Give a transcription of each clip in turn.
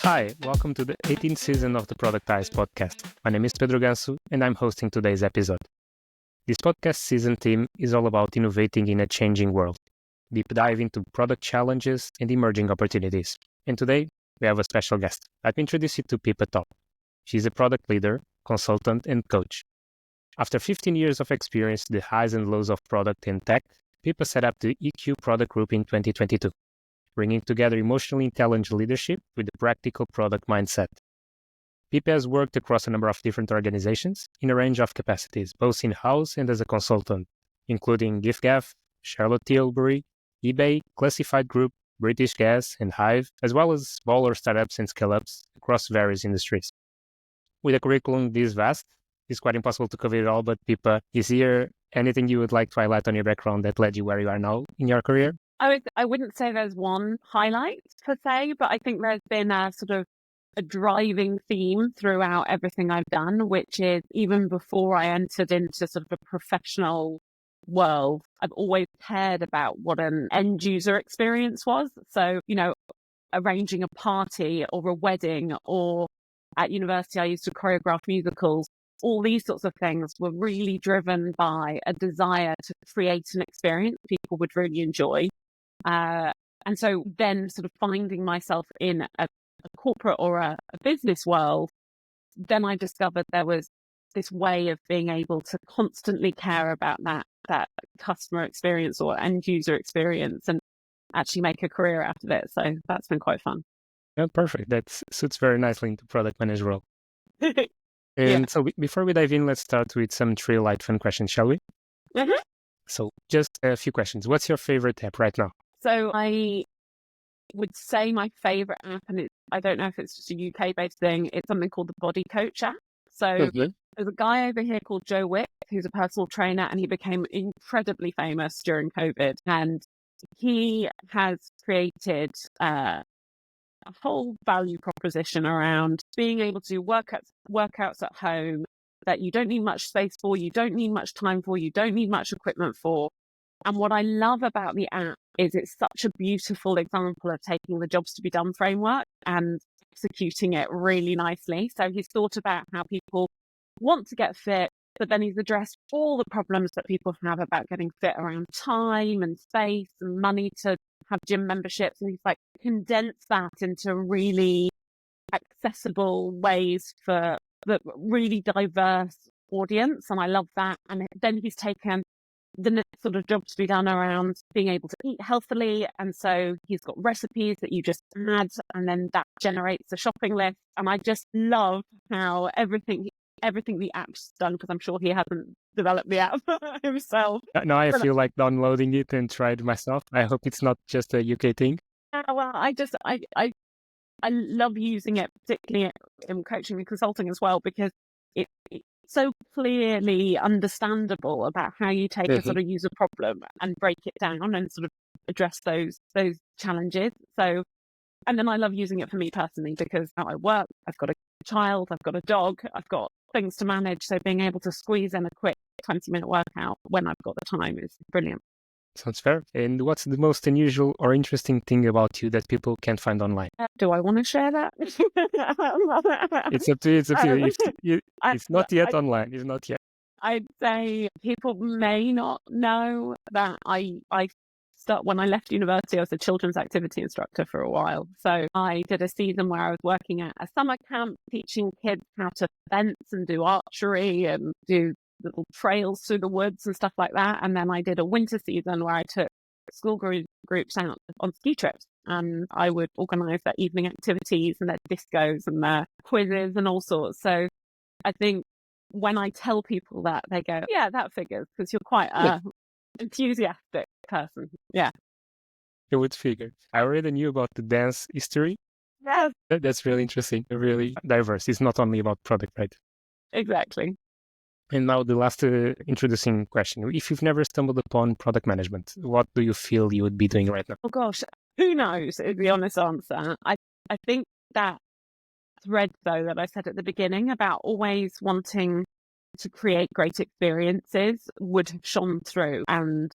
Hi, welcome to the 18th season of the Productized podcast. My name is Pedro Ganço, and I'm hosting today's episode. This podcast season theme is all about innovating in a changing world, deep dive into product challenges and emerging opportunities. And today, we have a special guest. Let me introduce you to Pippa Topp. She's a product leader, consultant, and coach. After 15 years of experience, the highs and lows of product and tech, Pippa set up the EQ product group in 2022. Bringing together emotionally intelligent leadership with a practical product mindset. Pippa has worked across a number of different organizations in a range of capacities, both in-house and as a consultant, including giffgaff, Charlotte Tilbury, eBay, Classified Group, British Gas, and Hive, as well as smaller startups and scale-ups across various industries. With a curriculum this vast, it's quite impossible to cover it all, but Pippa, is there anything you would like to highlight on your background that led you where you are now in your career? I wouldn't say there's one highlight per se, but I think there's been a sort of a driving theme throughout everything I've done, which is even before I entered into sort of a professional world, I've always cared about what an end user experience was. So, arranging a party or a wedding, or at university, I used to choreograph musicals. All these sorts of things were really driven by a desire to create an experience people would really enjoy. And so then sort of finding myself in a corporate or a business world, then I discovered there was this way of being able to constantly care about that customer experience or end user experience and actually make a career out of it. So that's been quite fun. Yeah, perfect. That suits very nicely into product manager role. Yeah. So before we dive in, let's start with some three light fun questions, shall we? Mm-hmm. So just a few questions. What's your favorite app right now? So I would say my favorite app, and I don't know if it's just a UK-based thing, it's something called the Body Coach app. So there's a guy over here called Joe Wick, who's a personal trainer, and he became incredibly famous during COVID. And he has created a whole value proposition around being able to do workouts at home that you don't need much space for, you don't need much time for, you don't need much equipment for. And what I love about the app is it's such a beautiful example of taking the jobs to be done framework and executing it really nicely. So he's thought about how people want to get fit, but then he's addressed all the problems that people have about getting fit around time and space and money to have gym memberships. And he's like condensed that into really accessible ways for the really diverse audience. And I love that. And then he's taken the next sort of job to be done around being able to eat healthily. And so he's got recipes that you just add, and then that generates a shopping list. And I just love how everything the app's done, because I'm sure he hasn't developed the app himself. No, I feel like downloading it and try it myself. I hope it's not just a UK thing. Well, I love using it, particularly in coaching and consulting as well, because it's so clearly understandable about how you take a sort of user problem and break it down and sort of address those challenges. So, and then I love using it for me personally, because now I work, I've got a child, I've got a dog, I've got things to manage. So being able to squeeze in a quick 20-minute workout when I've got the time is brilliant. Sounds fair. And what's the most unusual or interesting thing about you that people can't find online? Do I want to share that? It's up to you. It's up to you. It's not yet online. It's not yet. I'd say people may not know that when I left university, I was a children's activity instructor for a while. So I did a season where I was working at a summer camp, teaching kids how to fence and do archery and do little trails through the woods and stuff like that. And then I did a winter season where I took school groups out on ski trips, and I would organise their evening activities and their discos and their quizzes and all sorts. So I think when I tell people that, they go, yeah, that figures, because you're quite enthusiastic person. Yeah. You would figure. I already knew about the dance history. Yes. That's really interesting, really diverse. It's not only about product, right? Exactly. And now the last introducing question. If you've never stumbled upon product management, what do you feel you would be doing right now? Oh gosh, who knows is the honest answer. I think that thread, though, that I said at the beginning about always wanting to create great experiences would have shone through. And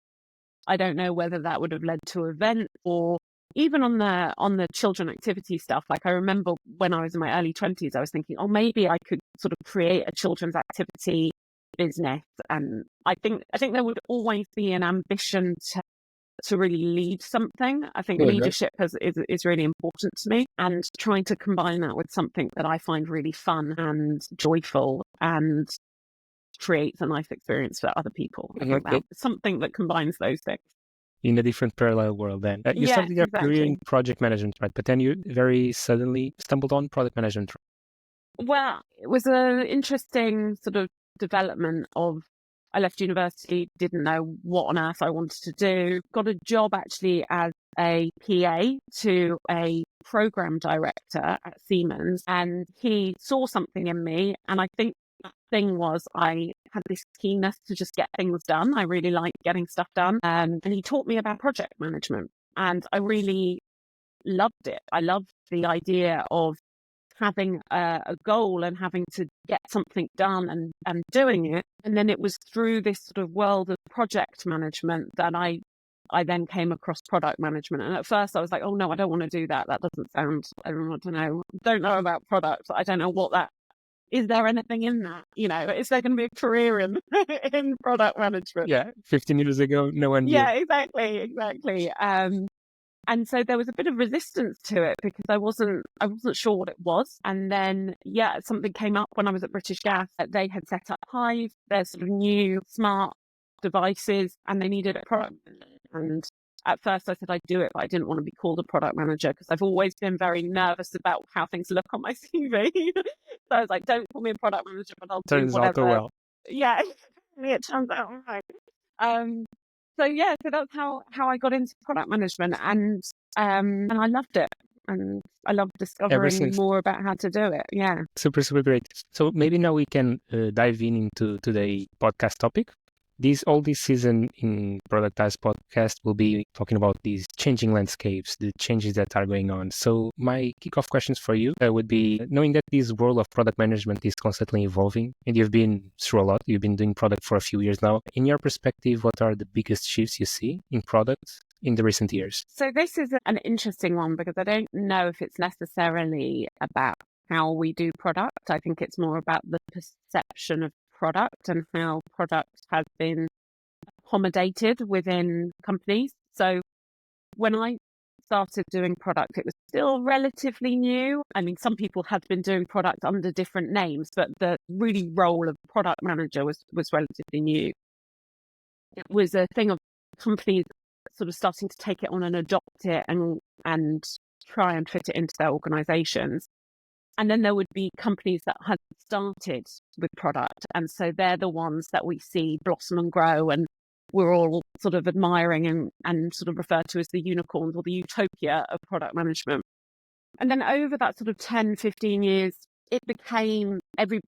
I don't know whether that would have led to events or even on the children activity stuff, like I remember when I was in my early 20s, I was thinking, oh, maybe I could sort of create a children's activity business. And I think there would always be an ambition to really lead something. I think leadership is really important to me, and trying to combine that with something that I find really fun and joyful and creates a nice experience for other people. I think that's something that combines those things. In a different parallel world then. You started your career in project management, right? But then you very suddenly stumbled on product management. Well, it was an interesting sort of development of, I left university, didn't know what on earth I wanted to do, got a job actually as a PA to a program director at Siemens, and he saw something in me, and I think that thing was I had this keenness to just get things done. I really like getting stuff done. And he taught me about project management, and I really loved it. I loved the idea of having a goal and having to get something done and doing it. And then it was through this sort of world of project management that I then came across product management. And at first I was like, oh no, I don't want to do that. That doesn't sound, I don't know about products. I don't know what that, is there anything in that? Is there going to be a career in in product management? Yeah, 15 years ago, no one knew. Yeah, exactly. And so there was a bit of resistance to it because I wasn't sure what it was. And then, something came up when I was at British Gas that they had set up Hive, their sort of new smart devices, and they needed a product. And at first I said I'd do it, but I didn't want to be called a product manager because I've always been very nervous about how things look on my CV. So I was like, don't call me a product manager, but I'll do whatever. Turns out well. Yeah, it turns out all right. So that's how I got into product management, and I loved it, and I loved discovering more about how to do it. Yeah, super great. So maybe now we can dive into today's podcast topic. All this season in Productized podcast will be talking about these changing landscapes, the changes that are going on. So my kickoff questions for you would be, knowing that this world of product management is constantly evolving, and you've been through a lot, you've been doing product for a few years now. In your perspective, what are the biggest shifts you see in products in the recent years? So this is an interesting one because I don't know if it's necessarily about how we do product. I think it's more about the perception of product and how product has been accommodated within companies. So when I started doing product, it was still relatively new. I mean, some people had been doing product under different names, but the really role of product manager was relatively new. It was a thing of companies sort of starting to take it on and adopt it and try and fit it into their organizations. And then there would be companies that had started with product. And so they're the ones that we see blossom and grow, and we're all sort of admiring and sort of referred to as the unicorns or the utopia of product management. And then over that sort of 10, 15 years, it became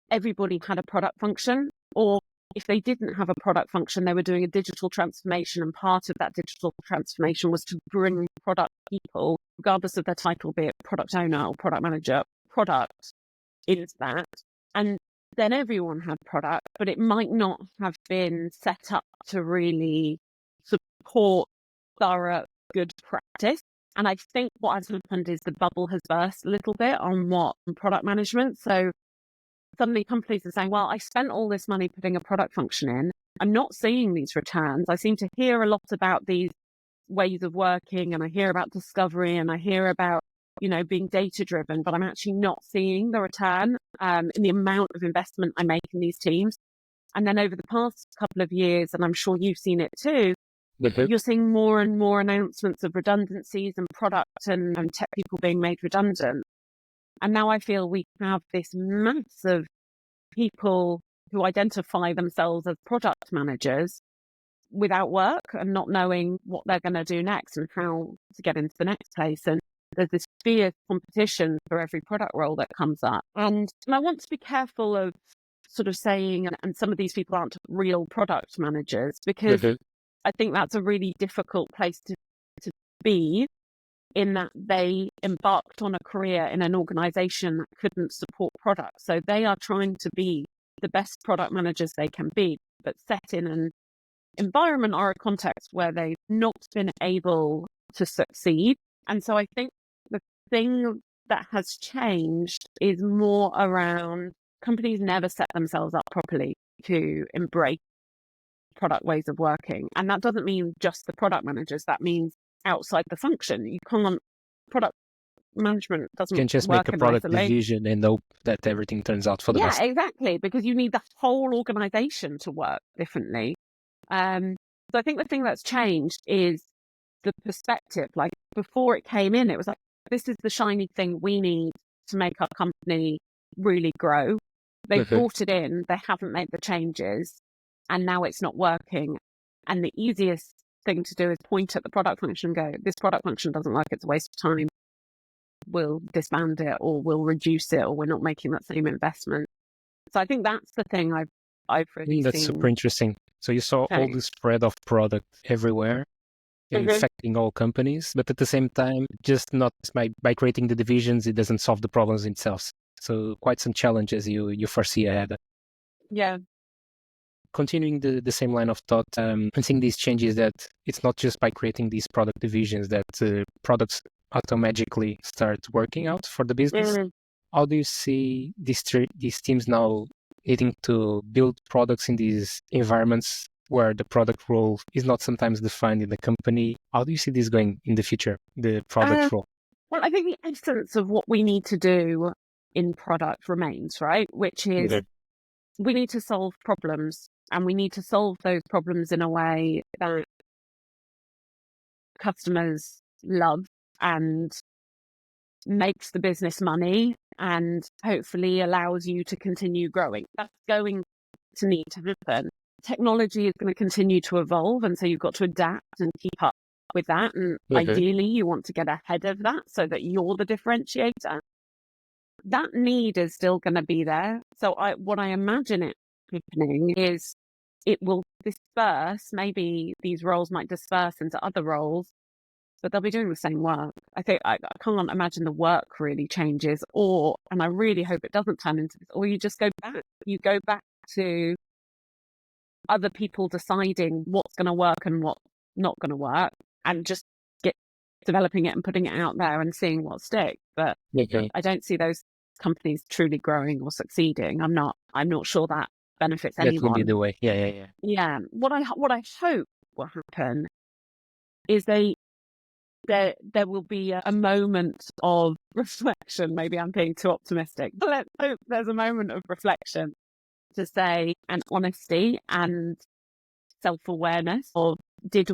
everybody had a product function, or if they didn't have a product function, they were doing a digital transformation. And part of that digital transformation was to bring product people, regardless of their title, be it product owner or product manager, product into that. And then everyone had product, but it might not have been set up to really support thorough good practice. And I think what has happened is the bubble has burst a little bit on product management. So suddenly companies are saying, well, I spent all this money putting a product function in. I'm not seeing these returns. I seem to hear a lot about these ways of working, and I hear about discovery, and I hear about being data driven, but I'm actually not seeing the return in the amount of investment I make in these teams. And then over the past couple of years, and I'm sure you've seen it too, you're seeing more and more announcements of redundancies and product and tech people being made redundant. And now I feel we have this mass of people who identify themselves as product managers without work and not knowing what they're going to do next and how to get into the next place. And there's this fierce competition for every product role that comes up. And I want to be careful of sort of saying, and some of these people aren't real product managers, because I think that's a really difficult place to be, in that they embarked on a career in an organization that couldn't support product. So they are trying to be the best product managers they can be, but set in an environment or a context where they've not been able to succeed. And so I think the thing that has changed is more around companies never set themselves up properly to embrace product ways of working. And that doesn't mean just the product managers, that means outside the function. You can't, product management You can doesn't just make work a in product isolation. division and hope that everything turns out for the best. Yeah, exactly, because you need the whole organization to work differently. So I think the thing that's changed is the perspective. Like before it came in, it was like, this is the shiny thing we need to make our company really grow. They brought it in, they haven't made the changes, and now it's not working. And the easiest thing to do is point at the product function and go, this product function doesn't work, it's a waste of time. We'll disband it, or we'll reduce it, or we're not making that same investment. So I think that's the thing I've really That's seen. super interesting. So you saw all the spread of product everywhere, infecting all companies, but at the same time, just not by creating the divisions, it doesn't solve the problems itself. So quite some challenges you foresee ahead. Yeah. Continuing the same line of thought, I'm seeing these changes that it's not just by creating these product divisions that products automagically start working out for the business. How do you see these teams now needing to build products in these environments where the product role is not sometimes defined in the company? How do you see this going in the future, the product role? Well, I think the essence of what we need to do in product remains, right? Which is we need to solve problems, and we need to solve those problems in a way that customers love and makes the business money and hopefully allows you to continue growing. That's going to need to happen. Technology is going to continue to evolve, and so you've got to adapt and keep up with that. And ideally, you want to get ahead of that so that you're the differentiator. That need is still going to be there. So what I imagine it happening is it will disperse. Maybe these roles might disperse into other roles, but they'll be doing the same work. I think I can't imagine the work really changes, and I really hope it doesn't turn into this, or you just go back. You go back to other people deciding what's going to work and what's not going to work, and just get developing it and putting it out there and seeing what sticks. But I don't see those companies truly growing or succeeding. I'm not sure that benefits anyone. That will be the way. Yeah. What I hope will happen is there will be a moment of reflection. Maybe I'm being too optimistic, but let's hope there's a moment of reflection to say, and honesty and self-awareness of did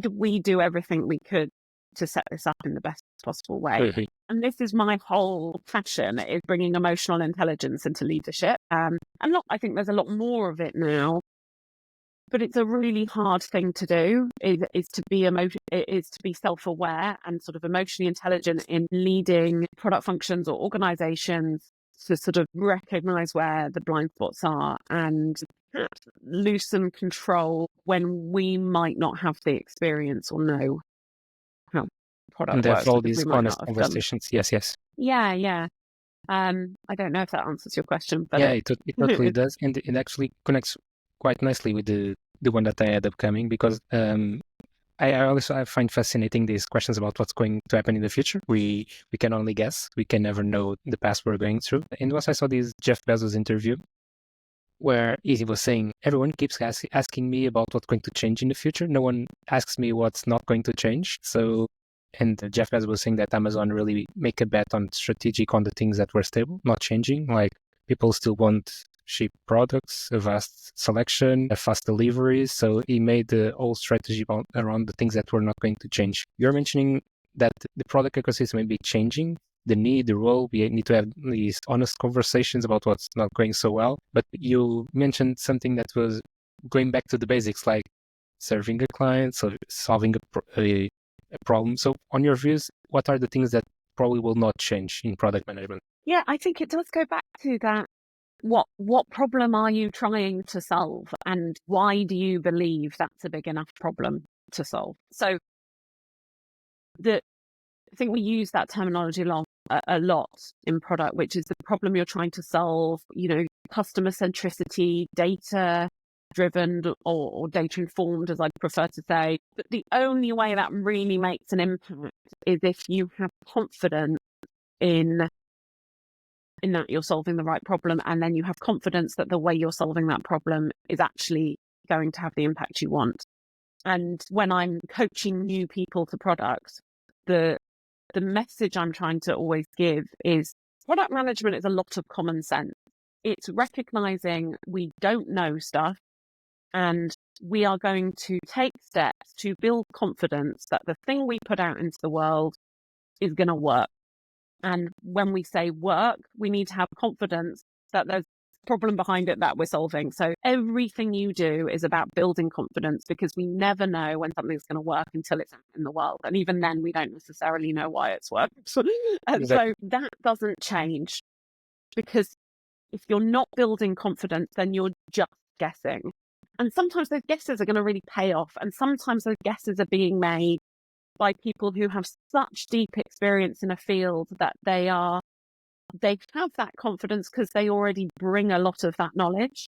we do everything we could to set this up in the best possible way? And this is my whole passion, is bringing emotional intelligence into leadership. I think there's a lot more of it now, but it's a really hard thing to do, is to be self-aware and sort of emotionally intelligent in leading product functions or organizations, to sort of recognize where the blind spots are and loosen control when we might not have the experience or know how product and works. there's all these honest conversations. Yes. Yeah. I don't know if that answers your question, but it totally does, and it actually connects quite nicely with the one that I had upcoming, because I find fascinating these questions about what's going to happen in the future. We can only guess. We can never know the past we're going through. And once I saw this Jeff Bezos interview, where he was saying, everyone keeps asking me about what's going to change in the future. No one asks me what's not going to change. And Jeff Bezos was saying that Amazon really make a bet on strategic on the things that were stable, not changing. Like people still want cheap products, a vast selection, a fast deliveries. So he made the whole strategy around the things that were not going to change. You're mentioning that the product ecosystem may be changing, the need, the role. We need to have these honest conversations about what's not going so well. But you mentioned something that was going back to the basics, like serving a client, so solving a problem. So on your views, what are the things that probably will not change in product management? Yeah, I think it does go back to that. What problem are you trying to solve, and why do you believe that's a big enough problem to solve? So I think we use that terminology a lot in product, which is the problem you're trying to solve, customer centricity, data, driven or data informed, as I'd prefer to say. But the only way that really makes an impact is if you have confidence in that you're solving the right problem, and then you have confidence that the way you're solving that problem is actually going to have the impact you want. And when I'm coaching new people to products, the message I'm trying to always give is product management is a lot of common sense. It's recognizing we don't know stuff, and we are going to take steps to build confidence that the thing we put out into the world is going to work. And when we say work, we need to have confidence that there's a problem behind it that we're solving. So everything you do is about building confidence, because we never know when something's going to work until it's out in the world. And even then, we don't necessarily know why it's worked. And so that doesn't change, because if you're not building confidence, then you're just guessing. And sometimes those guesses are going to really pay off. And sometimes those guesses are being made by people who have such deep experience in a field that they have that confidence because they already bring a lot of that knowledge.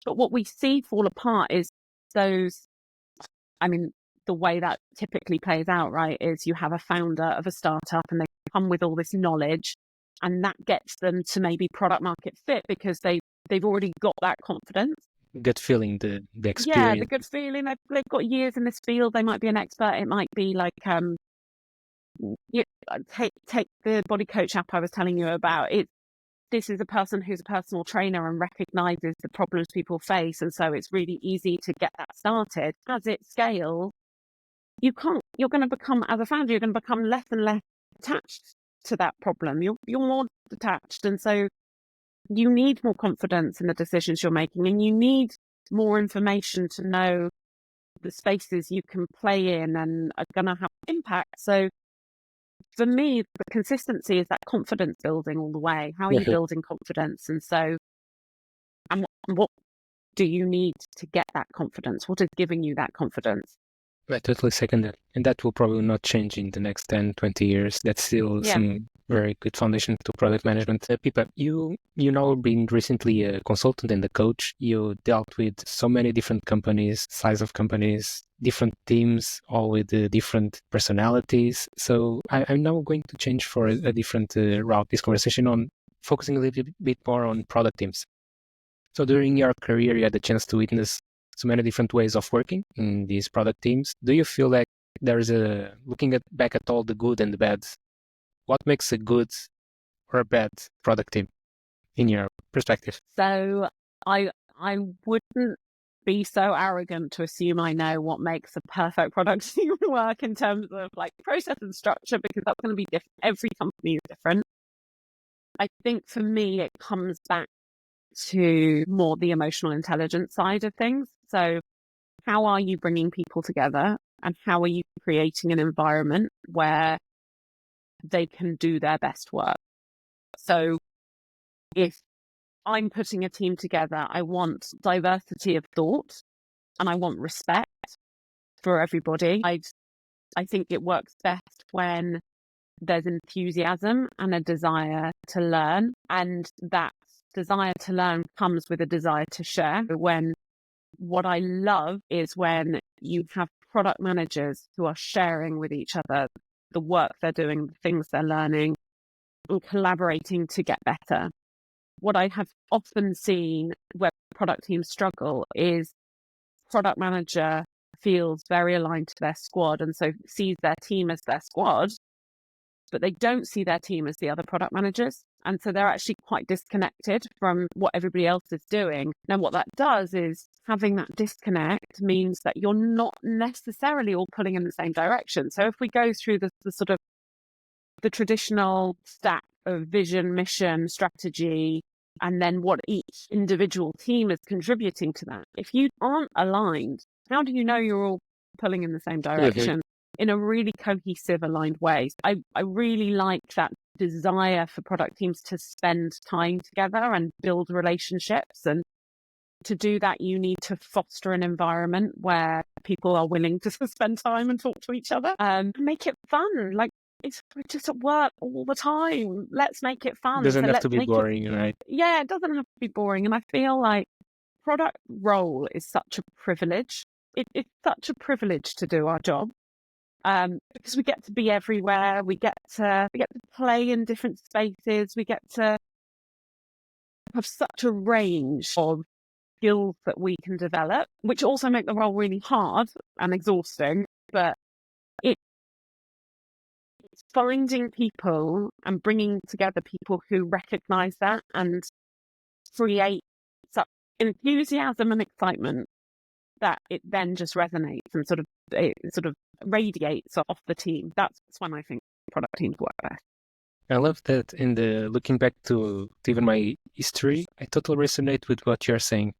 But what we see fall apart is the way that typically plays out, right, is you have a founder of a startup and they come with all this knowledge, and that gets them to maybe product market fit because they've already got that confidence. Good feeling, the experience. Yeah, the good feeling. They've got years in this field. They might be an expert. It might be like take the body coach app I was telling you about. This is a person who's a personal trainer and recognizes the problems people face, and so it's really easy to get that started. As it scales, you're going to become, as a founder, you're going to become less and less attached to that problem. You're more detached, and so you need more confidence in the decisions you're making, and you need more information to know the spaces you can play in and are going to have impact. So for me, the consistency is that confidence building all the way. How are you building confidence? And so, and what do you need to get that confidence? What is giving you that confidence? I totally second that. And that will probably not change in the next 10, 20 years. That's still some very good foundation to product management. Pippa, you know, being recently a consultant and a coach, you dealt with so many different companies, size of companies, different teams, all with different personalities. So I'm now going to change for a different route, this conversation on focusing a little bit more on product teams. So during your career, you had the chance to witness so many different ways of working in these product teams. Do you feel like there's looking back at all the good and the bad, what makes a good or a bad product team in your perspective? So I wouldn't be so arrogant to assume I know what makes a perfect product team work in terms of like process and structure, because that's going to be different. Every company is different. I think for me, it comes back to more the emotional intelligence side of things. So how are you bringing people together, and how are you creating an environment where they can do their best work? So if I'm putting a team together, I want diversity of thought and I want respect for everybody. I think it works best when there's enthusiasm and a desire to learn, and that desire to learn comes with a desire to share. What I love is when you have product managers who are sharing with each other the work they're doing, the things they're learning, and collaborating to get better. What I have often seen where product teams struggle is product manager feels very aligned to their squad, and so sees their team as their squad, but they don't see their team as the other product managers. And so they're actually quite disconnected from what everybody else is doing. Now, what that does is having that disconnect means that you're not necessarily all pulling in the same direction. So if we go through the sort of the traditional stack of vision, mission, strategy, and then what each individual team is contributing to that, if you aren't aligned, how do you know you're all pulling in the same direction? In a really cohesive, aligned way. I really like that desire for product teams to spend time together and build relationships. And to do that, you need to foster an environment where people are willing to spend time and talk to each other. Make it fun. Like, we're just at work all the time. Let's make it fun. It doesn't have to be boring, right? Yeah, it doesn't have to be boring. And I feel like product role is such a privilege. It's such a privilege to do our job. Because we get to be everywhere, we get to play in different spaces, we get to have such a range of skills that we can develop, which also make the role really hard and exhausting. But it's finding people and bringing together people who recognise that and create such enthusiasm and excitement that it then just resonates and it sort of radiates off the team. That's when I think product teams work best. I love that. In the looking back to even my history, I totally resonate with what you're saying.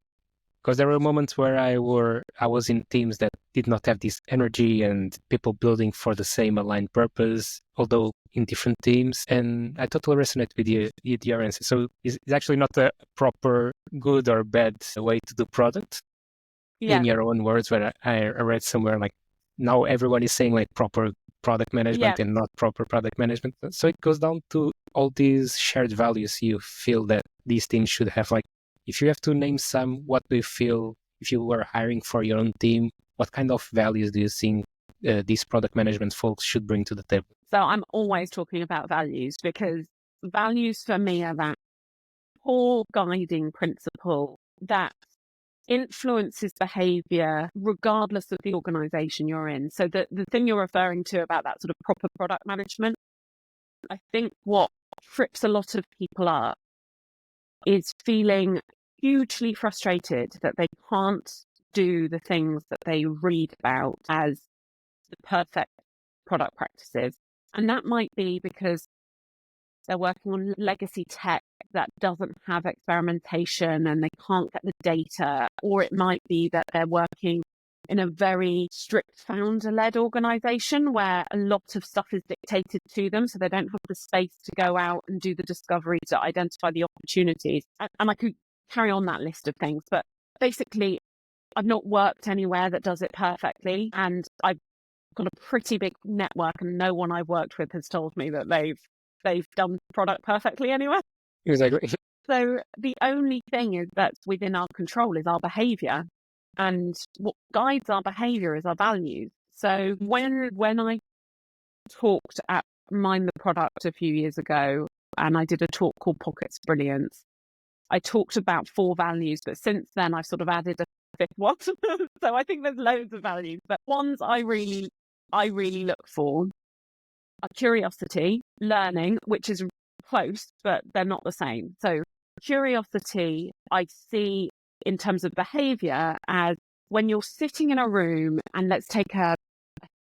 Because there were moments where I was in teams that did not have this energy and people building for the same aligned purpose, although in different teams. And I totally resonate with your answer. So it's actually not a proper good or bad way to do product. Yeah. In your own words, where I read somewhere like now everyone is saying like proper product management and not proper product management. So it goes down to all these shared values you feel that these teams should have. Like, if you have to name some, what do you feel if you were hiring for your own team? What kind of values do you think these product management folks should bring to the table? So I'm always talking about values, because values for me are that core guiding principle that influences behavior regardless of the organization you're in. So the thing you're referring to about that sort of proper product management, I think what trips a lot of people up is feeling hugely frustrated that they can't do the things that they read about as the perfect product practices. And that might be because they're working on legacy tech that doesn't have experimentation and they can't get the data. Or it might be that they're working in a very strict founder-led organization where a lot of stuff is dictated to them, so they don't have the space to go out and do the discovery to identify the opportunities. And I could carry on that list of things, but basically I've not worked anywhere that does it perfectly, and I've got a pretty big network, and no one I've worked with has told me that they've done product perfectly anywhere. Exactly. So the only thing is that's within our control is our behavior. And what guides our behavior is our values. So when I talked at Mind the Product a few years ago, and I did a talk called Pockets Brilliance, I talked about 4 values, but since then I've sort of added a 5th one. So I think there's loads of values, but ones I really look for are curiosity, learning, which is close, but they're not the same. So curiosity, I see in terms of behavior as when you're sitting in a room, and let's take a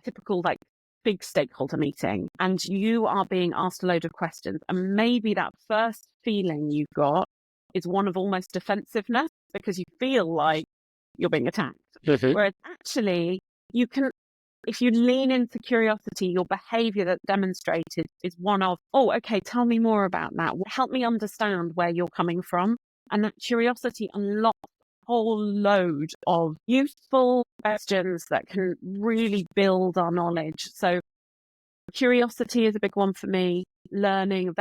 typical like big stakeholder meeting, and you are being asked a load of questions, and maybe that first feeling you got is one of almost defensiveness because you feel like you're being attacked. Mm-hmm. Whereas actually you can, if you lean into curiosity, your behavior that's demonstrated is one of, oh, okay, tell me more about that. Help me understand where you're coming from. And that curiosity unlocks a whole load of useful questions that can really build our knowledge. So curiosity is a big one for me. Learning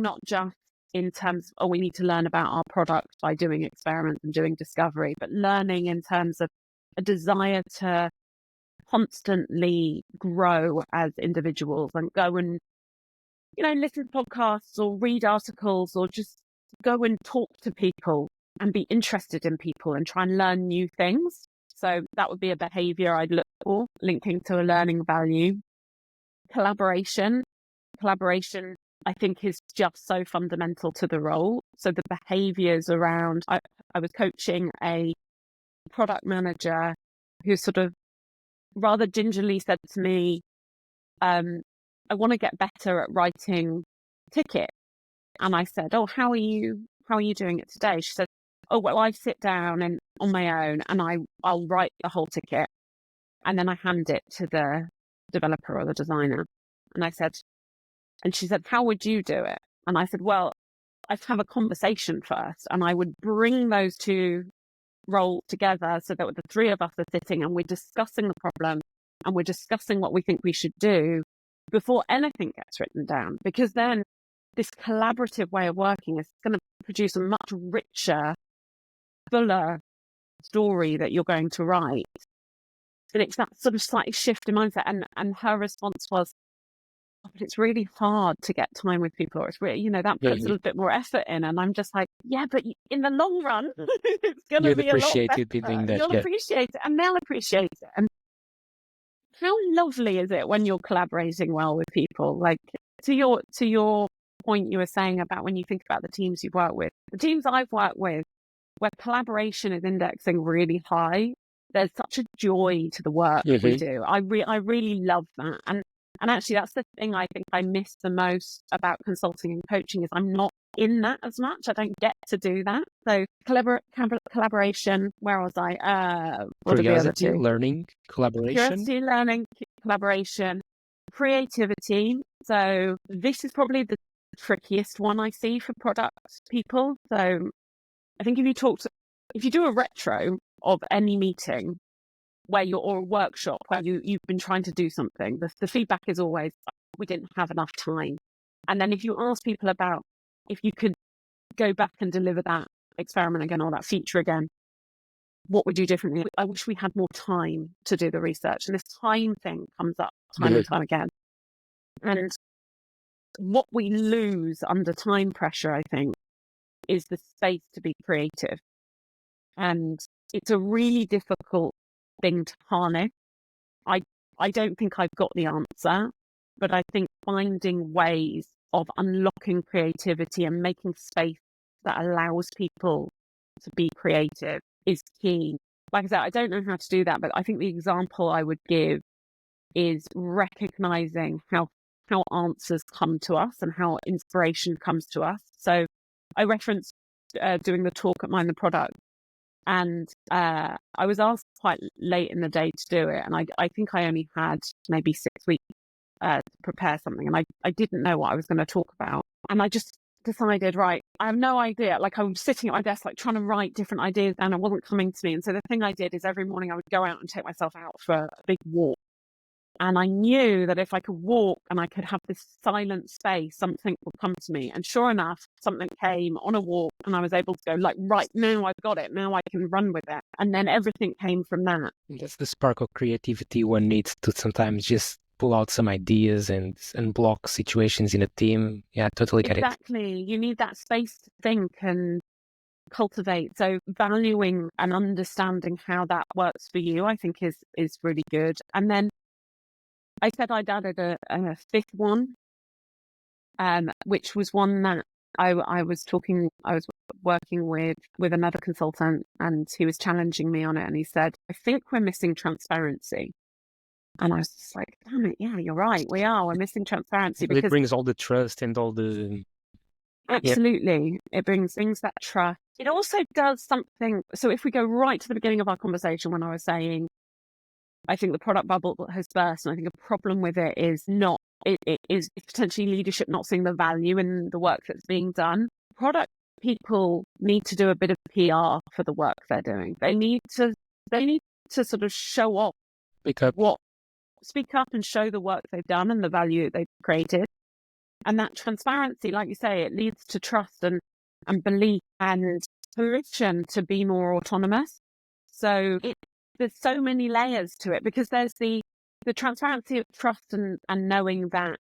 not just in terms of, oh, we need to learn about our product by doing experiments and doing discovery, but learning in terms of a desire to constantly grow as individuals and go and, listen to podcasts or read articles or just go and talk to people and be interested in people and try and learn new things. So that would be a behavior I'd look for, linking to a learning value. Collaboration, I think, is just so fundamental to the role. So the behaviors around, I was coaching a product manager who sort of rather gingerly said to me, I want to get better at writing tickets. And I said, oh, how are you doing it today? She said, oh, well, I sit down and on my own and I'll write the whole ticket and then I hand it to the developer or the designer. And she said, how would you do it? And I said, well, I'd have a conversation first and I would bring those two roles together so that the 3 of us are sitting and we're discussing the problem and we're discussing what we think we should do before anything gets written down. Because then this collaborative way of working is going to produce a much richer, fuller story that you're going to write. And it's that sort of slightly shift in mindset. And her response was, oh, but it's really hard to get time with people, or it's really, that puts a little bit more effort in. And I'm just like, yeah, but in the long run, it's going to be a lot better. You'll appreciate it, and they'll appreciate it. And how lovely is it when you're collaborating well with people? Like, to your point you were saying about when you think about the teams you've worked with, the teams I've worked with, where collaboration is indexing really high, there's such a joy to the work we do. I really love that. And actually, that's the thing I think I miss the most about consulting and coaching is I'm not in that as much. I don't get to do that. So collaboration, where was I? Curiosity, learning, collaboration. Curiosity, learning, collaboration, creativity. So this is probably the trickiest one I see for product people. So I think if you do a retro of any meeting or a workshop where you've been trying to do something, the feedback is always, we didn't have enough time. And then if you ask people about if you could go back and deliver that experiment again or that feature again, what would you do differently? I wish we had more time to do the research. And this time thing comes up time and time again. And what we lose under time pressure, I think, is the space to be creative. And it's a really difficult thing to harness. I don't think I've got the answer, but I think finding ways of unlocking creativity and making space that allows people to be creative is key. Like I said, I don't know how to do that, but I think the example I would give is recognizing how answers come to us and how inspiration comes to us. So I referenced doing the talk at Mind the Product, and I was asked quite late in the day to do it, and I think I only had maybe 6 weeks to prepare something, and I didn't know what I was going to talk about, and I just decided, right, I have no idea. Like, I was sitting at my desk, like, trying to write different ideas down, and it wasn't coming to me. And so the thing I did is every morning I would go out and take myself out for a big walk. And I knew that if I could walk and I could have this silent space, something would come to me. And sure enough, something came on a walk, and I was able to go, like, right, now I've got it. Now I can run with it. And then everything came from that. That's the spark of creativity one needs to sometimes just pull out some ideas and unblock situations in a team. Yeah, totally get it. Exactly. You need that space to think and cultivate. So valuing and understanding how that works for you, I think is really good. And then I said I'd added a fifth one, which was one that I was working with another consultant, and he was challenging me on it, and he said, I think we're missing transparency. And I was just like, damn it, yeah, you're right, we're missing transparency. Because it brings all the trust and all the... Absolutely. It brings that trust. It also does something. So if we go right to the beginning of our conversation, when I was saying, I think the product bubble has burst, and I think a problem with it is it is potentially leadership not seeing the value in the work that's being done. Product people need to do a bit of PR for the work they're doing. They need to sort of show off, speak up and show the work they've done and the value they've created. And that transparency, like you say, it leads to trust and belief and permission to be more autonomous. So there's so many layers to it, because there's the transparency of trust and knowing that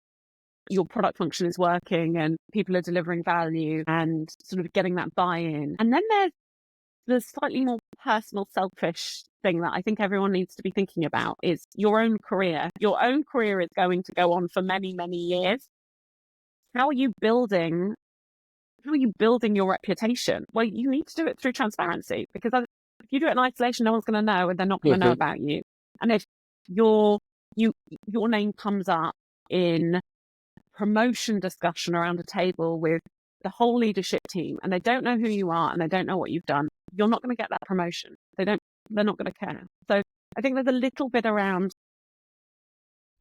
your product function is working and people are delivering value and sort of getting that buy-in. And then there's the slightly more personal, selfish thing that I think everyone needs to be thinking about is your own career. Your own career is going to go on for many, many years. How are you building your reputation? Well, you need to do it through transparency, because if you do it in isolation, no one's going to know, and they're not going to know about you. And if your name comes up in promotion discussion around a table with the whole leadership team, and they don't know who you are and they don't know what you've done, you're not going to get that promotion. They're not going to care. So I think there's a little bit around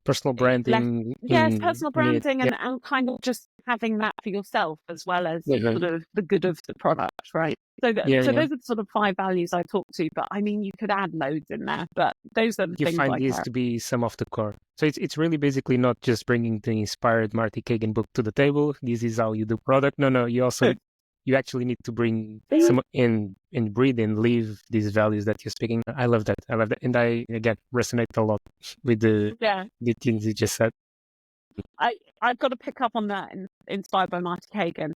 personal branding. Personal branding and kind of just having that for yourself as well as sort of the good of the product, right? So those are the sort of 5 values I talked to, but I mean, you could add loads in there, but those are the things I find these to be some of the core. So it's really basically not just bringing the inspired Marty Kagan book to the table. This is how you do product. No, you also you actually need to bring some in and breathe and live these values that you're speaking. I love that. And I, again, resonate a lot with the things you just said. I've got to pick up on that, inspired by Marty Kagan.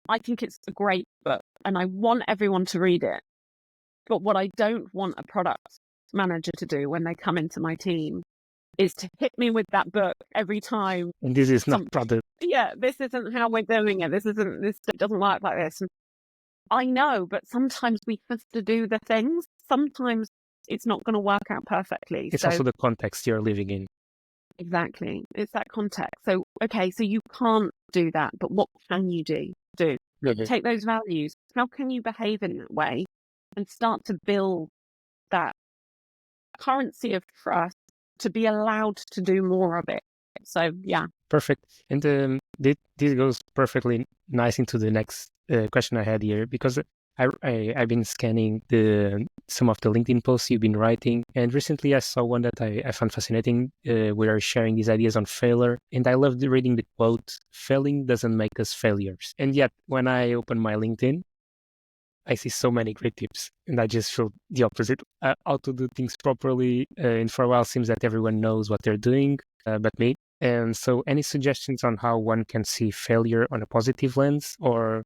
I think it's a great book and I want everyone to read it. But what I don't want a product manager to do when they come into my team is to hit me with that book every time. And this is not product. Yeah, this isn't how we're doing it. This doesn't work like this. And I know, but sometimes we have to do the things. Sometimes it's not going to work out perfectly. It's also the context you're living in. Exactly. It's that context. So, okay, so you can't do that, but what can you do? Take those values. How can you behave in that way and start to build that currency of trust to be allowed to do more of it? So, yeah. Perfect. And this goes perfectly nice into the next question I had here, because I've been scanning some of the LinkedIn posts you've been writing, and recently I saw one that I found fascinating, where you're sharing these ideas on failure, and I loved reading the quote, "Failing doesn't make us failures." And yet, when I open my LinkedIn, I see so many great tips, and I just feel the opposite. How to do things properly, and for a while, it seems that everyone knows what they're doing, but me. And so, any suggestions on how one can see failure on a positive lens, or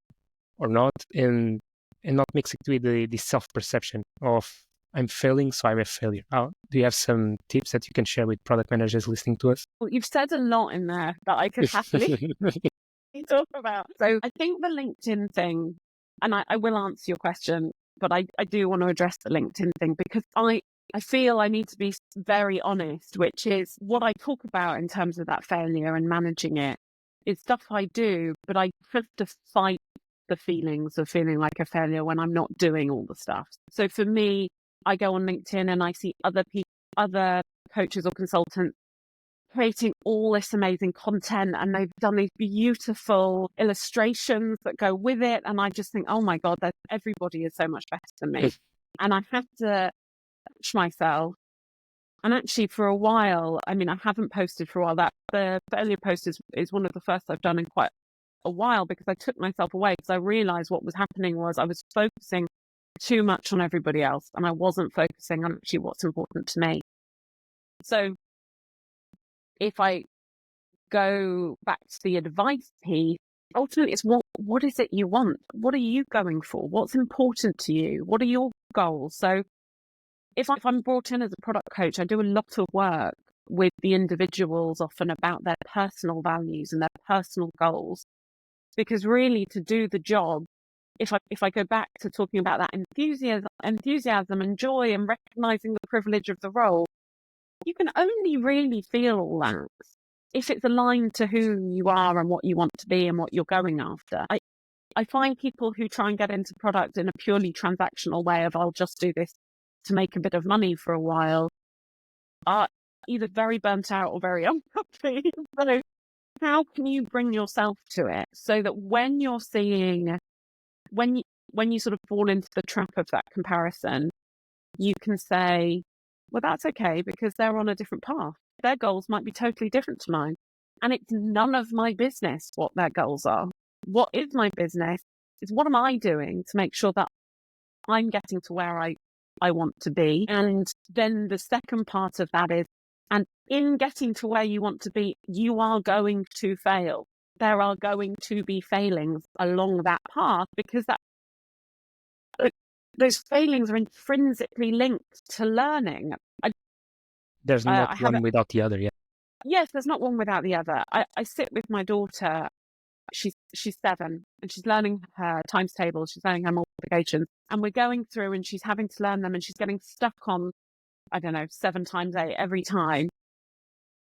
not, and not mix it with the self-perception of I'm failing, so I'm a failure? Do you have some tips that you can share with product managers listening to us? Well, you've said a lot in there that I could happily talk about. So I think the LinkedIn thing, and I will answer your question, but I do want to address the LinkedIn thing because I feel I need to be very honest, which is what I talk about in terms of that failure and managing it is stuff I do, but I have to fight the feelings of feeling like a failure when I'm not doing all the stuff. So for me, I go on LinkedIn and I see other people, other coaches or consultants creating all this amazing content, and they've done these beautiful illustrations that go with it. And I just think, oh my God, everybody is so much better than me. And I have to push myself. And actually for a while, I mean, I haven't posted for a while. That the failure post is one of the first I've done in quite a while, because I took myself away because I realized what was happening was I was focusing too much on everybody else and I wasn't focusing on actually what's important to me. So if I go back to the advice piece, ultimately it's what is it you want? What are you going for? What's important to you? What are your goals? So if I'm brought in as a product coach, I do a lot of work with the individuals often about their personal values and their personal goals. Because really, to do the job, if I go back to talking about that enthusiasm and joy and recognizing the privilege of the role, you can only really feel all that if it's aligned to who you are and what you want to be and what you're going after. I find people who try and get into product in a purely transactional way of I'll just do this to make a bit of money for a while are either very burnt out or very unhappy. So how can you bring yourself to it so that when you're seeing, when you sort of fall into the trap of that comparison, you can say, well, that's okay because they're on a different path. Their goals might be totally different to mine. And it's none of my business what their goals are. What is my business is what am I doing to make sure that I'm getting to where I want to be. And then the second part of that is, and in getting to where you want to be, you are going to fail. There are going to be failings along that path because those failings are intrinsically linked to learning. There's not one without the other, yeah. Yes, there's not one without the other. I sit with my daughter. She's 7 and she's learning her times tables. She's learning her multiplications, and we're going through and she's having to learn them and she's getting stuck on, I don't know, 7 times 8 every time.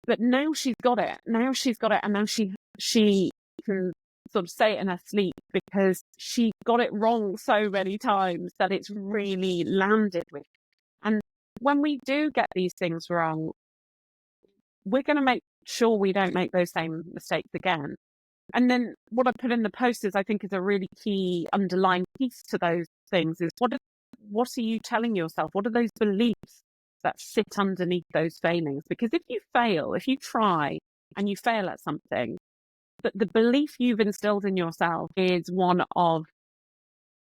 But now she's got it. And now she can sort of say it in her sleep because she got it wrong so many times that it's really landed with. And when we do get these things wrong, we're going to make sure we don't make those same mistakes again. And then what I put in the post is I think is a really key underlying piece to those things is what are you telling yourself? What are those beliefs that sit underneath those failings? Because if you try and you fail at something, But the belief you've instilled in yourself is one of,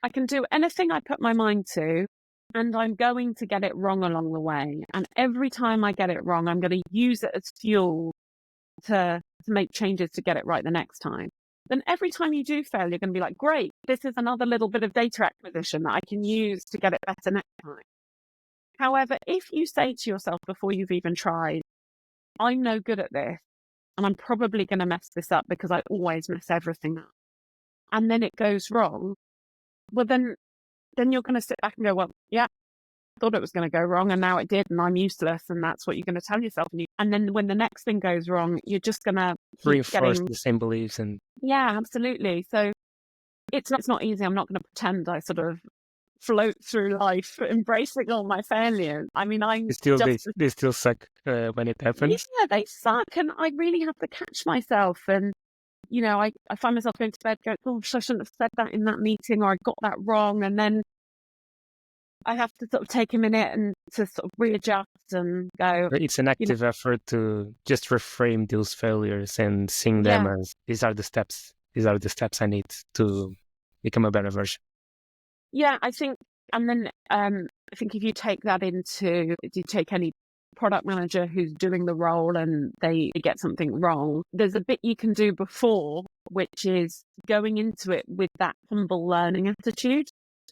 I can do anything I put my mind to, and I'm going to get it wrong along the way. And every time I get it wrong, I'm going to use it as fuel to make changes to get it right the next time. Then every time you do fail, you're going to be like, great, this is another little bit of data acquisition that I can use to get it better next time. However, if you say to yourself before you've even tried, I'm no good at this, and I'm probably going to mess this up because I always mess everything up, and then it goes wrong, well, then you're going to sit back and go, well, yeah, I thought it was going to go wrong, and now it did, and I'm useless, and that's what you're going to tell yourself. And then when the next thing goes wrong, you're just going to reinforce the same beliefs. And yeah, absolutely. So it's not easy. I'm not going to pretend I sort of float through life embracing all my failures. I mean, they still suck when it happens. Yeah, they suck, and I really have to catch myself. And I find myself going to bed going, oh, I shouldn't have said that in that meeting, or I got that wrong. And then I have to sort of take a minute and to sort of readjust and go. It's an active effort to just reframe those failures and seeing them as these are the steps. These are the steps I need to become a better version. Yeah, I think, and then I think if you take any product manager who's doing the role and they get something wrong, there's a bit you can do before, which is going into it with that humble learning attitude.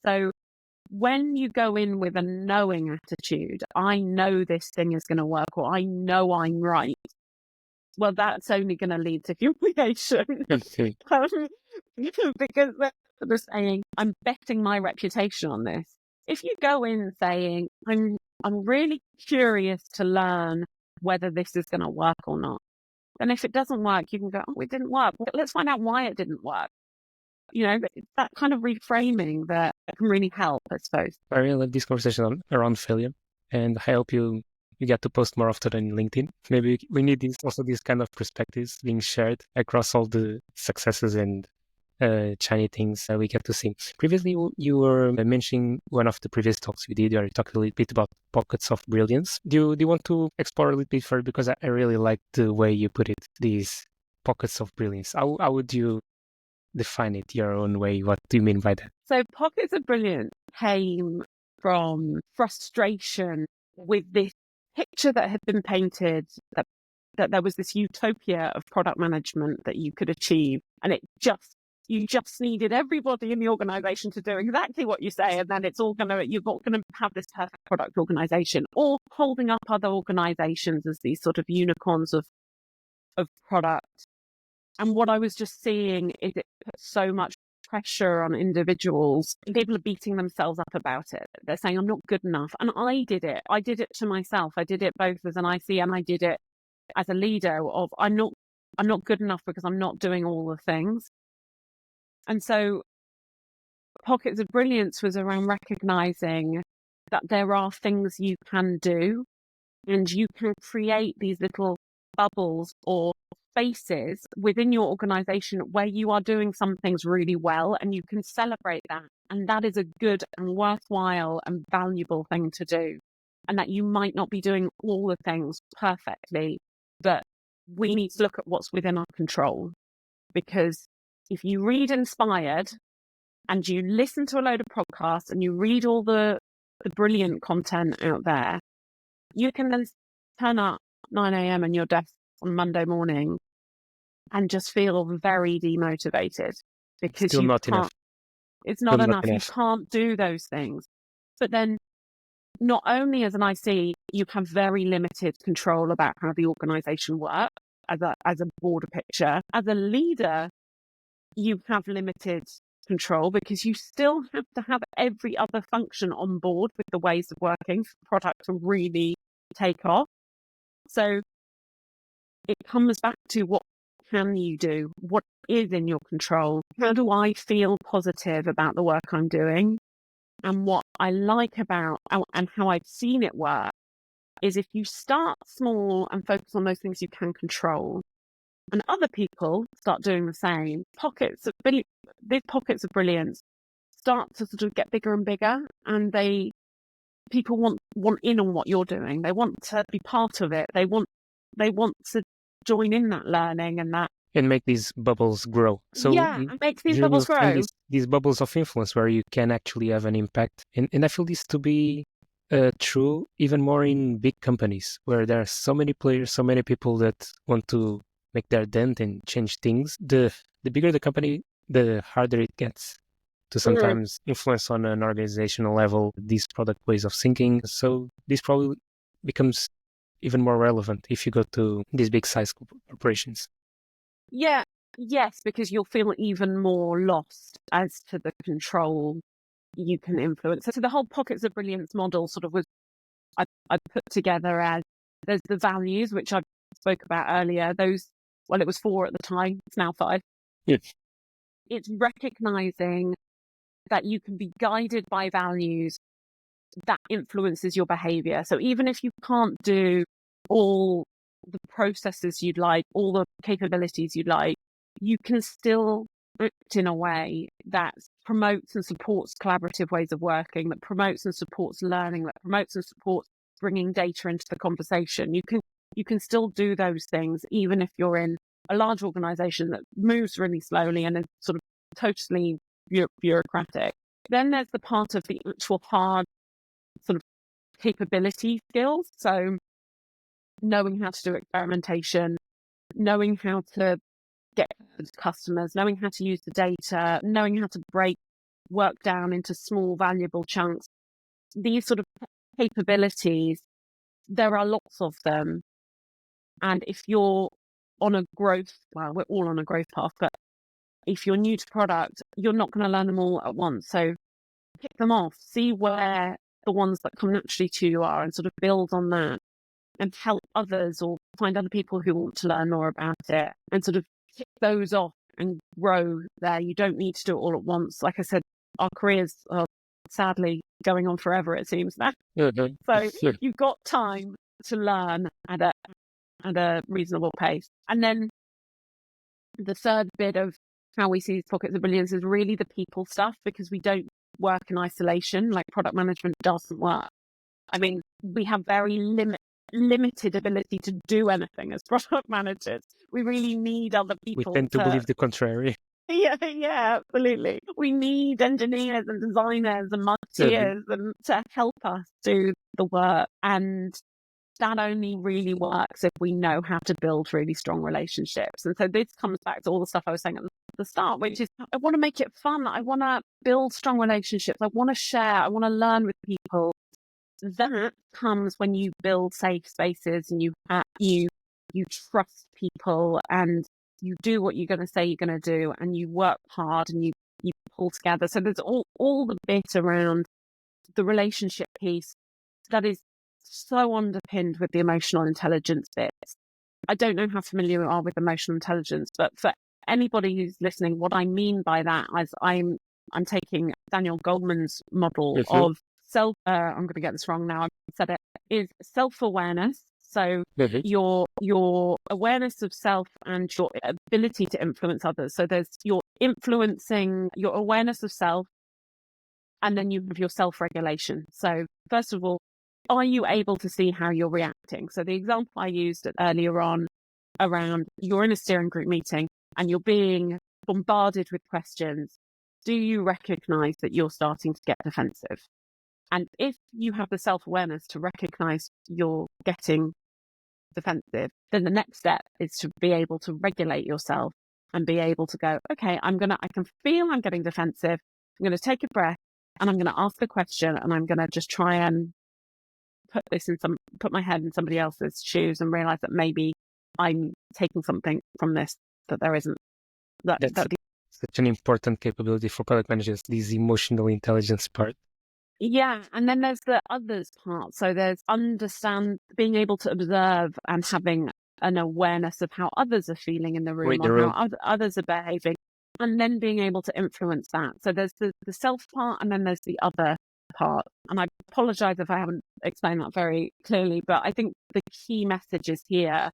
So when you go in with a knowing attitude, I know this thing is going to work, or I know I'm right, well, that's only going to lead to humiliation. Because they're saying, I'm betting my reputation on this. If you go in saying, I'm really curious to learn whether this is going to work or not, then if it doesn't work, you can go, oh, it didn't work. Well, let's find out why it didn't work. It's that kind of reframing that can really help, I suppose. I really love this conversation around failure, and I hope you get to post more often on LinkedIn. Maybe we need these kind of perspectives being shared across all the successes and shiny things that we get to see. Previously, you were mentioning one of the previous talks we did, you talked a little bit about pockets of brilliance. Do you want to explore a little bit further? Because I really like the way you put it, these pockets of brilliance. How would you define it your own way? What do you mean by that? So pockets of brilliance came from frustration with this picture that had been painted that there was this utopia of product management that you could achieve, and you just needed everybody in the organization to do exactly what you say, and then you're not going to have this perfect product organization, or holding up other organizations as these sort of unicorns of product. And what I was just seeing is it puts so much pressure on individuals. People are beating themselves up about it. They're saying, I'm not good enough. And I did it. I did it to myself. I did it both as an IC and I did it as a leader of I'm not good enough because I'm not doing all the things. And so Pockets of Brilliance was around recognizing that there are things you can do, and you can create these little bubbles or spaces within your organization where you are doing some things really well, and you can celebrate that. And that is a good and worthwhile and valuable thing to do. And that you might not be doing all the things perfectly, but we need to look at what's within our control. Because if you read Inspired and you listen to a load of podcasts and you read all the brilliant content out there, you can then turn up 9 a.m. in your desk on Monday morning and just feel very demotivated because Still not enough. It's not enough. You can't do those things. But then not only as an IC, you have very limited control about how the organization works as a broader picture. As a leader, you have limited control because you still have to have every other function on board with the ways of working for the product to really take off. So it comes back to what can you do? What is in your control? How do I feel positive about the work I'm doing? And what I like about and how I've seen it work is if you start small and focus on those things you can control, and other people start doing the same, these pockets of brilliance start to sort of get bigger and bigger, and people want in on what you're doing. They want to be part of it. They want to join in that learning and that. and make these bubbles grow. So it makes these usually bubbles we'll find grow. these bubbles of influence where you can actually have an impact. And I feel this to be true even more in big companies where there are so many players, so many people that want to make their dent and change things. The bigger the company, the harder it gets to sometimes influence on an organizational level these product ways of thinking. So this probably becomes even more relevant if you go to these big size corporations. Yeah, yes, because you'll feel even more lost as to the control you can influence. So the whole pockets of brilliance model sort of was I put together as there's the values, which I spoke about earlier. Those, well, it was 4 at the time. It's now 5. Yes. It's recognizing that you can be guided by values that influences your behavior. So even if you can't do all the processes you'd like, all the capabilities you'd like, you can still act in a way that promotes and supports collaborative ways of working, that promotes and supports learning, that promotes and supports bringing data into the conversation. You can still do those things even if you're in a large organization that moves really slowly and is sort of totally bureaucratic. Then there's the part of the actual hard sort of capability skills. So knowing how to do experimentation, knowing how to get customers, knowing how to use the data, knowing how to break work down into small, valuable chunks. These sort of capabilities, there are lots of them. And if you're on a growth, well, we're all on a growth path, but if you're new to product, you're not going to learn them all at once. So pick them off, see where the ones that come naturally to you are and sort of build on that and help others or find other people who want to learn more about it and sort of tick those off and grow there. You don't need to do it all at once. Like I said, our careers are sadly going on forever, it seems now. So you've got time to learn at a reasonable pace. And then the third bit of how we see these pockets of brilliance is really the people stuff, because we don't work in isolation. Like product management doesn't work. I mean, we have very limited ability to do anything as product managers. We really need other people. We tend to believe the contrary. Yeah, absolutely. We need engineers and designers and marketeers and to help us do the work. And that only really works if we know how to build really strong relationships. And so this comes back to all the stuff I was saying at the start, which is I want to make it fun. I want to build strong relationships. I want to share. I want to learn with people. That comes when you build safe spaces and you trust people and you do what you're going to say you're going to do and you work hard and you pull together. So there's all the bit around the relationship piece that is so underpinned with the emotional intelligence bits. I don't know how familiar you are with emotional intelligence, but for anybody who's listening, what I mean by that is I'm taking Daniel Goleman's model of I'm going to get this wrong now. I said it is self-awareness. So your awareness of self and your ability to influence others. So there's your influencing, your awareness of self, and then you have your self-regulation. So first of all, are you able to see how you're reacting? So the example I used earlier on around you're in a steering group meeting and you're being bombarded with questions. Do you recognize that you're starting to get defensive? And if you have the self-awareness to recognize you're getting defensive, then the next step is to be able to regulate yourself and be able to go, okay, I can feel I'm getting defensive. I'm going to take a breath and I'm going to ask a question and I'm going to just try and put my head in somebody else's shoes and realize that maybe I'm taking something from this that there isn't. That's such an important capability for product managers, this emotional intelligence part. Yeah, and then there's the others part. So there's being able to observe and having an awareness of how others are feeling in the room or how others are behaving, and then being able to influence that. So there's the self part, and then there's the other part. And I apologize if I haven't explained that very clearly, but I think the key message is here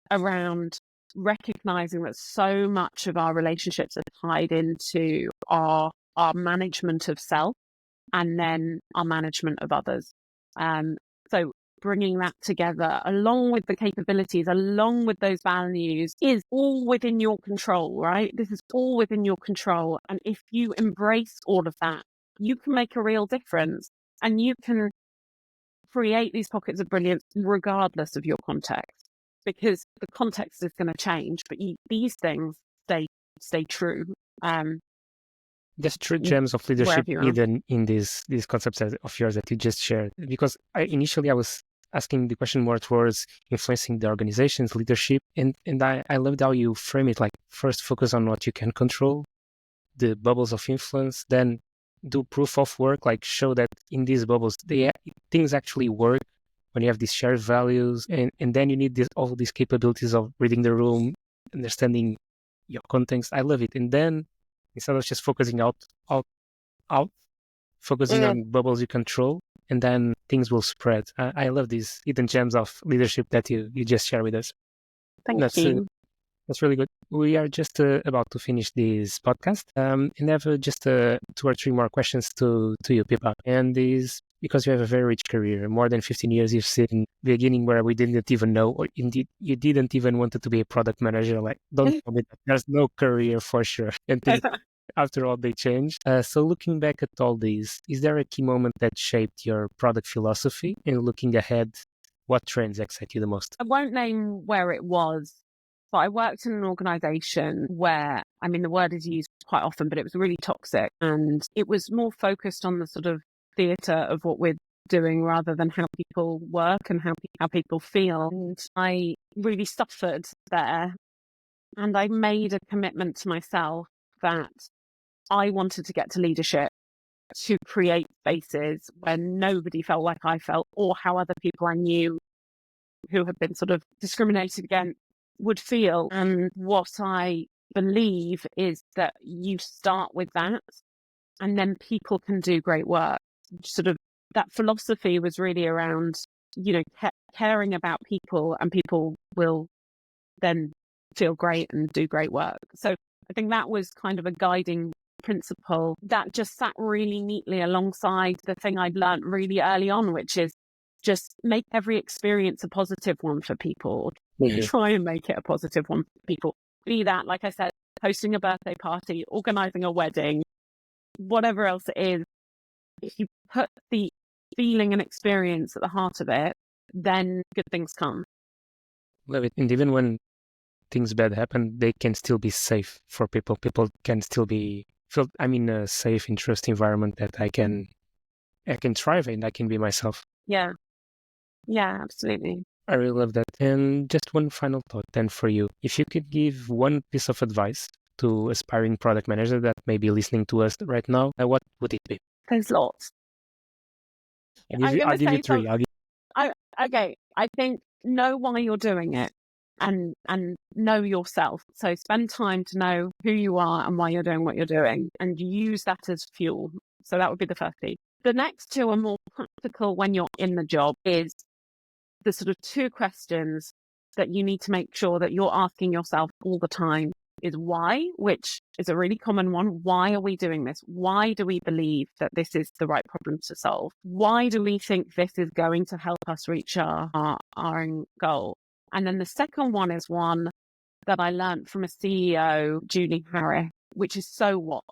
around recognizing that so much of our relationships are tied into our management of self and then our management of others. So bringing that together along with the capabilities, along with those values is all within your control, right? This is all within your control. And if you embrace all of that, you can make a real difference and you can create these pockets of brilliance regardless of your context, because the context is going to change, but these things stay true. There's true gems of leadership Wherever you are. hidden in these concepts of yours that you just shared. Because initially I was asking the question more towards influencing the organization's leadership, and I loved how you frame it, like first focus on what you can control, the bubbles of influence, then do proof of work, like show that in these bubbles things actually work when you have these shared values, and then you need all these capabilities of reading the room, understanding your context. I love it. And then instead of just focusing out, focusing on bubbles you control, and then things will spread. I love these hidden gems of leadership that you just share with us. Thank you. That's really good. We are just about to finish this podcast, and have just 2 or 3 more questions to you, Pippa. And these, because you have a very rich career, more than 15 years you've seen in the beginning where we didn't even know, or indeed you didn't even want to be a product manager. Like, don't tell me that there's no career for sure. And things, after all, they changed. So looking back at all these, is there a key moment that shaped your product philosophy? And looking ahead, what trends excite you the most? I won't name where it was, but I worked in an organization where, I mean, the word is used quite often, but it was really toxic. And it was more focused on the sort of theatre of what we're doing rather than how people work and how people feel. And I really suffered there. And I made a commitment to myself that I wanted to get to leadership, to create spaces where nobody felt like I felt, or how other people I knew who had been sort of discriminated against would feel. And what I believe is that you start with that and then people can do great work. Sort of that philosophy was really around, caring about people, and people will then feel great and do great work. So I think that was kind of a guiding principle that just sat really neatly alongside the thing I'd learned really early on, which is just make every experience a positive one for people. Try and make it a positive one for people. Be that, like I said, hosting a birthday party, organizing a wedding, whatever else it is. If you put the feeling and experience at the heart of it, then good things come. Love it. And even when things bad happen, they can still be safe for people. People can still feel I'm in a safe, interesting environment that I can thrive in. I can be myself. Yeah, absolutely. I really love that. And just one final thought then for you. If you could give one piece of advice to aspiring product manager that may be listening to us right now, what would it be? There's lots. I'll give you 3. Okay, I think know why you're doing it and know yourself. So spend time to know who you are and why you're doing what you're doing, and use that as fuel. So that would be the first thing. The next 2 are more practical when you're in the job, is the sort of 2 questions that you need to make sure that you're asking yourself all the time is why, which is a really common one. Why are we doing this? Why do we believe that this is the right problem to solve? Why do we think this is going to help us reach our own goal? And then the second one is one that I learned from a CEO, Julie Harris, which is so what?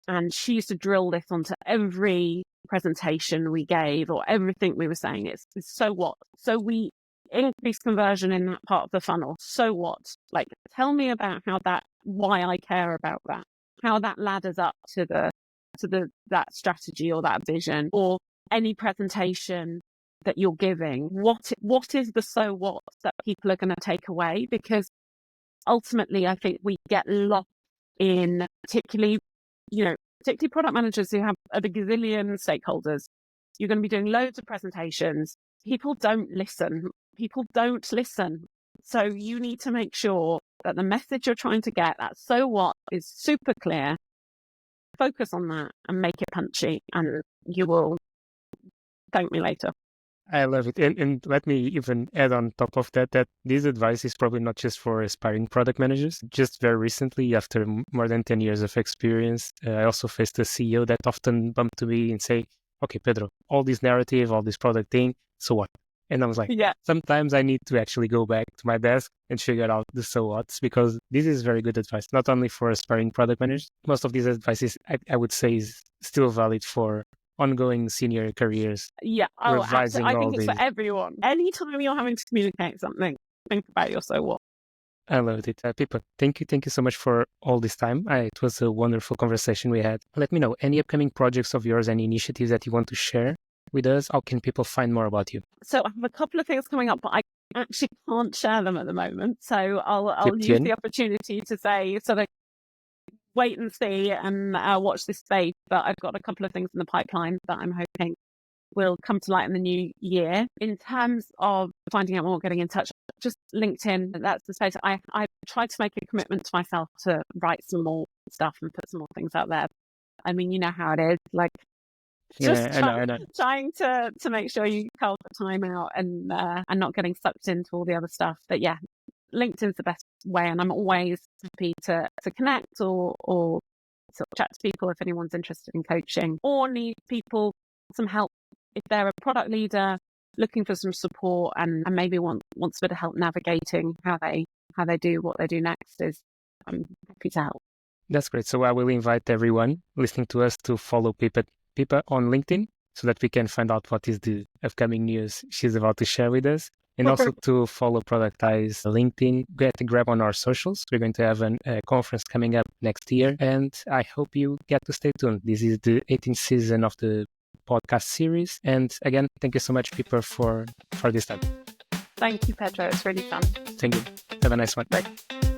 And she used to drill this onto every presentation we gave, or everything we were saying. It's so what? So we increase conversion in that part of the funnel. So what? Like, tell me about why I care about that, how that ladders up to that strategy or that vision, or any presentation that you're giving. What is the so what that people are going to take away? Because ultimately, I think we get lost in, particularly product managers who have a gazillion stakeholders. You're going to be doing loads of presentations. People don't listen. So you need to make sure that the message you're trying to get, that so what, is super clear. Focus on that and make it punchy, and you will thank me later. I love it. And let me even add on top of that this advice is probably not just for aspiring product managers. Just very recently, after more than 10 years of experience, I also faced a CEO that often bumped to me and say, okay, Pedro, all this narrative, all this product thing, so what? And I was like, Yeah. sometimes I need to actually go back to my desk and figure out the so what's, because this is very good advice, not only for aspiring product managers. Most of these advices, I would say, is still valid for ongoing senior careers. Yeah. Oh, absolutely. I think it's for everyone. Anytime you're having to communicate something, think about your so what. I loved it. Pippa, thank you so much for all this time. It was a wonderful conversation we had. Let me know any upcoming projects of yours, any initiatives that you want to share with us. How can people find more about you? So I have a couple of things coming up, but I actually can't share them at the moment. So I'll use the opportunity to say sort of wait and see and watch this space. But I've got a couple of things in the pipeline that I'm hoping will come to light in the new year. In terms of finding out more, getting in touch, just LinkedIn, that's the space. I tried to make a commitment to myself to write some more stuff and put some more things out there. I mean, you know how it is, like trying to make sure you carve the time out and not getting sucked into all the other stuff. But yeah, LinkedIn's the best way, and I'm always happy to connect or sort of chat to people if anyone's interested in coaching or need people some help. If they're a product leader looking for some support and maybe wants a bit of help navigating how they do what they do next, I'm happy to help. That's great. So I will invite everyone listening to us to follow Pippa on LinkedIn so that we can find out what is the upcoming news she's about to share with us. And also to follow Productized LinkedIn, get a grab on our socials. We're going to have a conference coming up next year, and I hope you get to stay tuned. This is the 18th season of the podcast series. And again, thank you so much, Pippa, for this time. Thank you, Pedro. It's really fun. Thank you. Have a nice one. Bye.